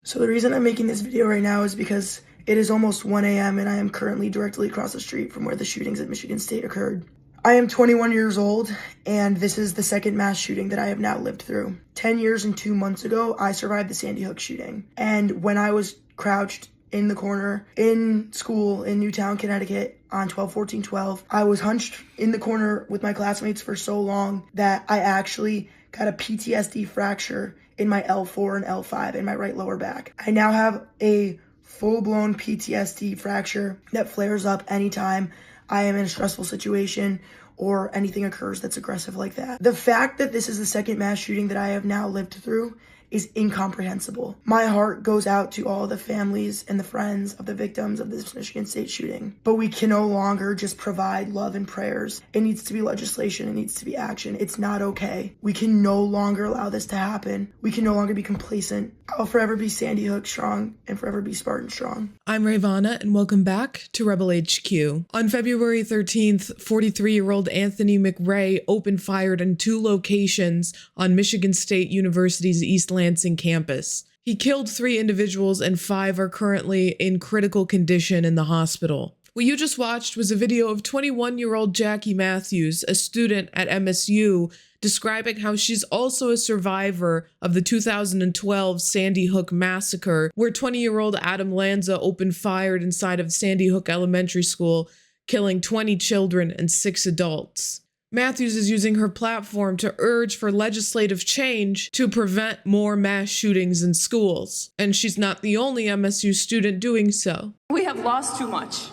So the reason I'm making this video right now is because it is almost 1 a.m. and I am currently directly across the street from where the shootings at Michigan State occurred. I am 21 years old, and this is the second mass shooting that I have now lived through. 10 years and 2 months ago, I survived the Sandy Hook shooting. And when I was crouched in the corner in school in Newtown, Connecticut on 12/14/12, I was hunched in the corner with my classmates for so long that I actually got a PTSD fracture in my L4 and L5 in my right lower back. I now have a full-blown PTSD fracture that flares up anytime I am in a stressful situation or anything occurs that's aggressive like that. The fact that this is the second mass shooting that I have now lived through is incomprehensible. My heart goes out to all the families and the friends of the victims of this Michigan State shooting. But we can no longer just provide love and prayers. It needs to be legislation. It needs to be action. It's not okay. We can no longer allow this to happen. We can no longer be complacent. I'll forever be Sandy Hook strong and forever be Spartan strong. I'm Rayy Vana, and welcome back to Rebel HQ. On February 13th, 43-year-old Anthony McRae opened fire in 2 locations on Michigan State University's East Lansing campus. He killed 3 individuals and 5 are currently in critical condition in the hospital. What you just watched was a video of 21-year-old Jackie Matthews, a student at MSU, describing how she's also a survivor of the 2012 Sandy Hook massacre, where 20-year-old Adam Lanza opened fire inside of Sandy Hook Elementary School, killing 20 children and 6 adults. Matthews is using her platform to urge for legislative change to prevent more mass shootings in schools. And she's not the only MSU student doing so. We have lost too much.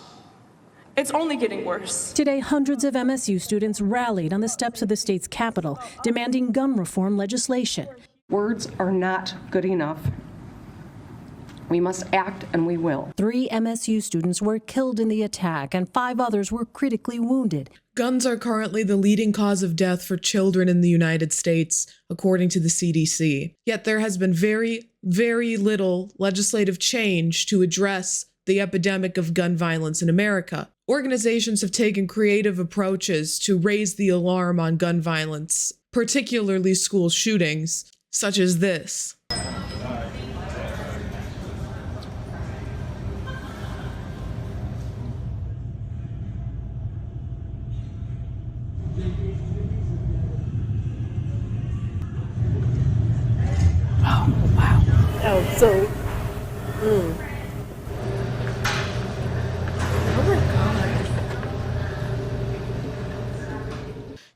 It's only getting worse. Today, hundreds of MSU students rallied on the steps of the state's capitol, demanding gun reform legislation. Words are not good enough. We must act, and we will. 3 MSU students were killed in the attack, and 5 others were critically wounded. Guns are currently the leading cause of death for children in the United States, according to the CDC. Yet there has been very, very little legislative change to address the epidemic of gun violence in America. Organizations have taken creative approaches to raise the alarm on gun violence, particularly school shootings, such as this. Oh, wow. Oh, so,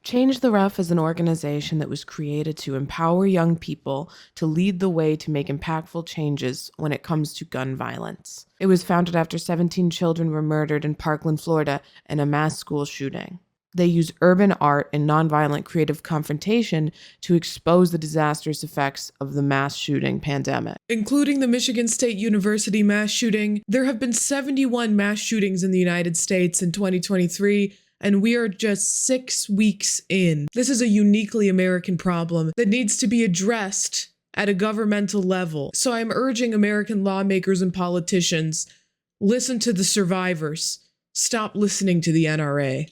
Change the Rough is an organization that was created to empower young people to lead the way to make impactful changes when it comes to gun violence. It was founded after 17 children were murdered in Parkland, Florida, in a mass school shooting. They use urban art and nonviolent creative confrontation to expose the disastrous effects of the mass shooting pandemic. Including the Michigan State University mass shooting, there have been 71 mass shootings in the United States in 2023, and we are just 6 weeks in. This is a uniquely American problem that needs to be addressed at a governmental level. So I'm urging American lawmakers and politicians, listen to the survivors. Stop listening to the NRA.